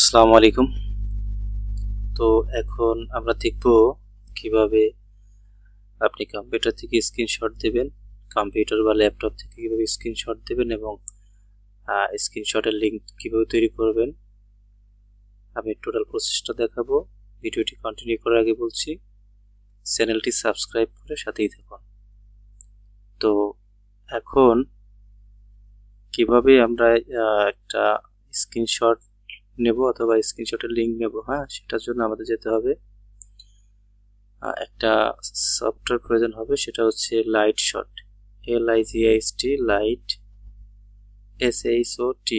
আসসালামু আলাইকুম। তো এখন আমরা দেখব কিভাবে আপনি কম্পিউটার থেকে স্ক্রিনশট দেবেন, কম্পিউটার বা ল্যাপটপ থেকে কিভাবে স্ক্রিনশট দেবেন এবং স্ক্রিনশটের লিঙ্ক কিভাবে তৈরি করবেন। আমি টোটাল প্রসেসটা দেখাবো। ভিডিওটি কন্টিনিউ করার আগে বলছি চ্যানেলটি সাবস্ক্রাইব করে সাথেই থাকুন। তো এখন কিভাবে আমরা একটা স্ক্রিনশট নেব অথবা স্ক্রিনশটের লিঙ্ক নেব, সেটার জন্য আমাদের যেতে হবে একটা সফটওয়্যার প্রয়োজন হবে, সেটা হচ্ছে light shot, LIGHT light SHOT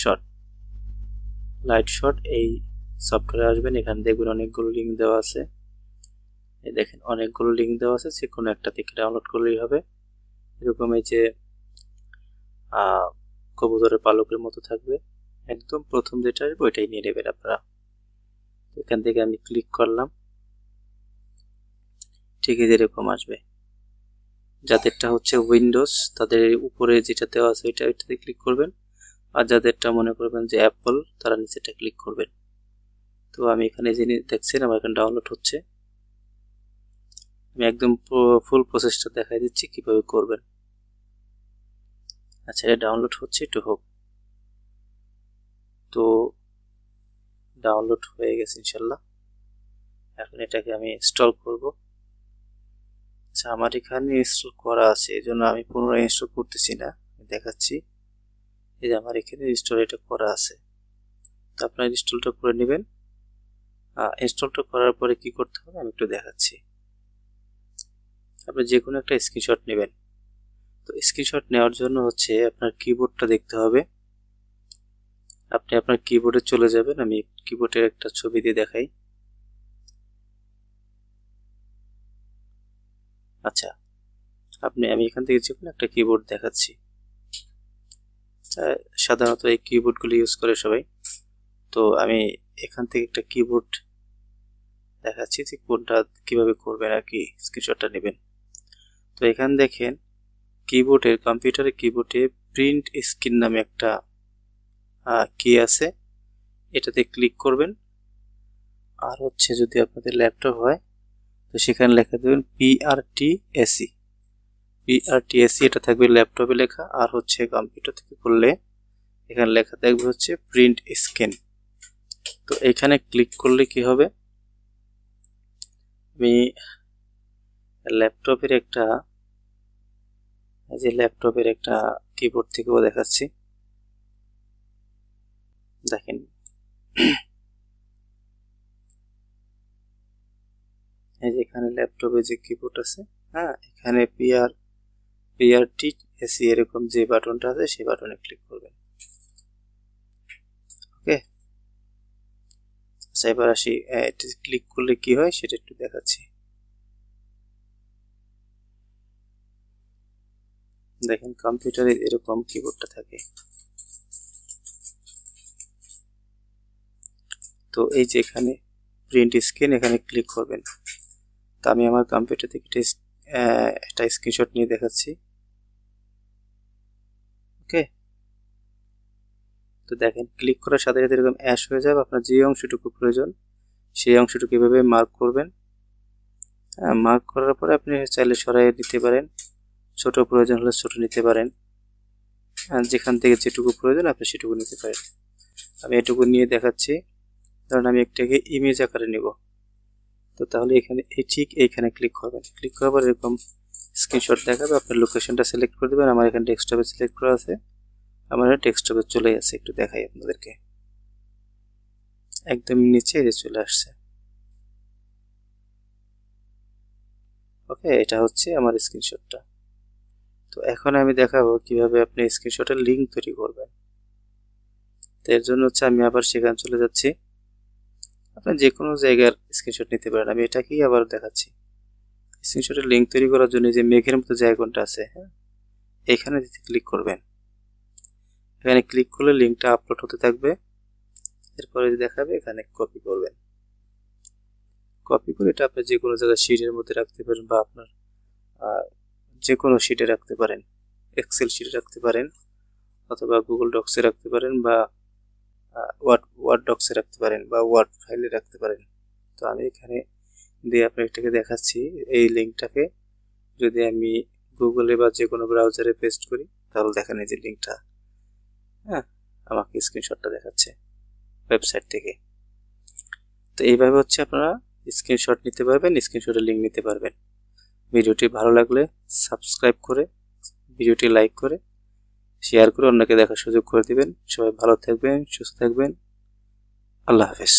shot, light shot. এই সফটওয়্যারে আসবেন, এখানে দেখবেন অনেকগুলো লিঙ্ক দেওয়া আছে। এই দেখেন অনেকগুলো লিঙ্ক দেওয়া আছে, যে কোনো একটা থেকে ডাউনলোড করলেই হবে। এরকম এই যে কবুতরের পালকের মতো থাকবে, একদম প্রথম যেটা আসবে ওইটাই নিয়ে নেবেন আপনারা। এখান থেকে আমি ক্লিক করলাম, ঠিক এরকম আসবে। যাদেরটা হচ্ছে উইন্ডোজ তাদের উপরে যেটা দেওয়া আছে ওইটাতে ক্লিক করবেন, আর যাদেরটা মনে করবেন যে অ্যাপল তারা নিচেটা ক্লিক করবেন। তো আমি এখানে যে দেখছেন আমার এখানে ডাউনলোড হচ্ছে, আমি একদম ফুল প্রসেসটা দেখাই দিচ্ছি কিভাবে করবেন। আচ্ছা, এটা ডাউনলোড হচ্ছে, একটু হোক। তো ডাউনলোড হয়ে গেছে ইনশাল্লাহ। এখন এটাকে আমি ইনস্টল করব। আচ্ছা, আমার এখানে ইনস্টল করা আছে, এই জন্য আমি পুনরায় ইনস্টল করতেছি না, দেখাচ্ছি। এই যে আমার এখানে ইনস্টল এটা করা আছে, তো আপনারা ইনস্টলটা করে নেবেন। ইনস্টলটা করার পরে কি করতে হবে আমি একটু দেখাচ্ছি। আপনি যে কোনো একটা স্ক্রিনশট নেবেন। তো স্ক্রিনশট নেওয়ার জন্য হচ্ছে আপনার কিবোর্ডটা দেখতে হবে। আপনি আপনার কিবোর্ডে চলে যাবেন, আমি কিবোর্ডের একটা ছবি দিয়ে দেখাই। আচ্ছা, আমি এখান থেকে যে কোনো একটা কিবোর্ড দেখাচ্ছি। সাধারণত এই কিবোর্ডগুলো ইউজ করে সবাই, তো আমি এখান থেকে একটা কিবোর্ড দেখাচ্ছি যে কোনটা কিভাবে করবেন আর কি স্ক্রিনশটটা নেবেন। তো এখানে দেখেন কিবোর্ডের কম্পিউটারের কিবোর্ডে প্রিন্ট স্ক্রিন নামে একটা কি আছে, এটাতে ক্লিক করবেন। আর হচ্ছে যদি আপনাদের ল্যাপটপ হয় তো সেখানে লেখা দেবেন PRTSE, এটা থাকবে ল্যাপটপে লেখা। আর হচ্ছে কম্পিউটার থেকে করলে এখানে লেখা থাকবে হচ্ছে প্রিন্ট স্ক্রিন। তো এখানে ক্লিক করলে কি হবে, আমি ল্যাপটপের একটা কিবোর্ড থেকেও দেখাচ্ছি। দেখেন এই যে এখানে ল্যাপটপে যে কিবোর্ড আছে, এখানে PRTSE এরকম যে বাটনটা আছে সেই বাটনে ক্লিক করবেন। ওকে, আচ্ছা এবার আসি, এটা ক্লিক করলে কি হয় সেটা একটু দেখাচ্ছি। দেখেন কম্পিউটারে এরকম কিবোর্ডটা থাকে। তো এই যে এখানে প্রিন্ট স্ক্রিন, এখানে ক্লিক করবেন। তো আমি আমার কম্পিউটার থেকে একটা স্ক্রিনশট নিয়ে দেখাচ্ছি। ওকে, তো দেখেন ক্লিক করার সাথে সাথে এরকম অ্যাশ হয়ে যাবে। আপনার যে অংশটুকু প্রয়োজন সেই অংশটুকু এভাবে মার্ক করবেন। মার্ক করার পরে আপনি চাইলে সরাই নিতে পারেন, ছোট প্রয়োজন হলে ছোট নিতে পারেন, যেখান থেকে যেটুকু প্রয়োজন আপনি সেটুকু নিতে পারেন। আমি এটুকু নিয়ে দেখাচ্ছি। ধরুন আমি একটাকে ইমেজ আকারে নেব, তো তাহলে এখানে ঠিক এইখানে ক্লিক করবেন। ক্লিক করার পর এরকম স্ক্রিনশট দেখাবে, আপনার লোকেশনটা সিলেক্ট করে দেবেন। আমার এখানে ডেস্কটপে সিলেক্ট করা আছে, আমার ডেস্কটপে চলে আসছে। একটু দেখাই আপনাদেরকে, একদম নিচে এই চলে আসছে। ওকে, এটা হচ্ছে আমার স্ক্রিনশটটা। তো এখন আমি দেখাবো কিভাবে আপনি স্ক্রিনশটের লিঙ্ক তৈরি করবেন। তো এর জন্য হচ্ছে আমি আবার সেখানে চলে যাচ্ছি। আপনি যে কোনো জায়গার স্ক্রিনশট নিতে পারেন, আমি এটাকেই আবার দেখাচ্ছি। স্ক্রিনশটের লিঙ্ক তৈরি করার জন্য যে মেঘের মতো যে আইকনটা আছে, এখানে ক্লিক করবেন। এখানে ক্লিক করলে লিঙ্কটা আপলোড হতে থাকবে। এরপরে দেখাবে এখানে কপি করবেন। কপি করে এটা আপনি যে কোনো জায়গায় শিটের মধ্যে রাখতে পারেন, বা আপনার যে কোনো শিটে রাখতে পারেন, এক্সেল শিটে রাখতে পারেন, অথবা গুগল ডক্সে রাখতে পারেন, বা ওয়ার্ড ডক্সে রাখতে পারেন বা ওয়ার্ড ফাইলে রাখতে পারেন। তো আমি এখানে দিয়ে আপনাকে দেখাচ্ছি। এই লিঙ্কটাকে যদি আমি গুগলে বা যে কোনো ব্রাউজারে পেস্ট করি তাহলে দেখেন এই যে লিঙ্কটা, হ্যাঁ, আমাকে স্ক্রিনশটটা দেখাচ্ছে ওয়েবসাইট থেকে। তো এইভাবে হচ্ছে আপনারা স্ক্রিনশট নিতে পারবেন, স্ক্রিনশটের লিঙ্ক নিতে পারবেন। ভিডিওটি ভালো লাগলে সাবস্ক্রাইব করে, ভিডিওটি লাইক করে, শেয়ার করে অন্যকে দেখার সুযোগ করে দিবেন। সবাই ভালো থাকবেন, সুস্থ থাকবেন। আল্লাহ হাফেজ।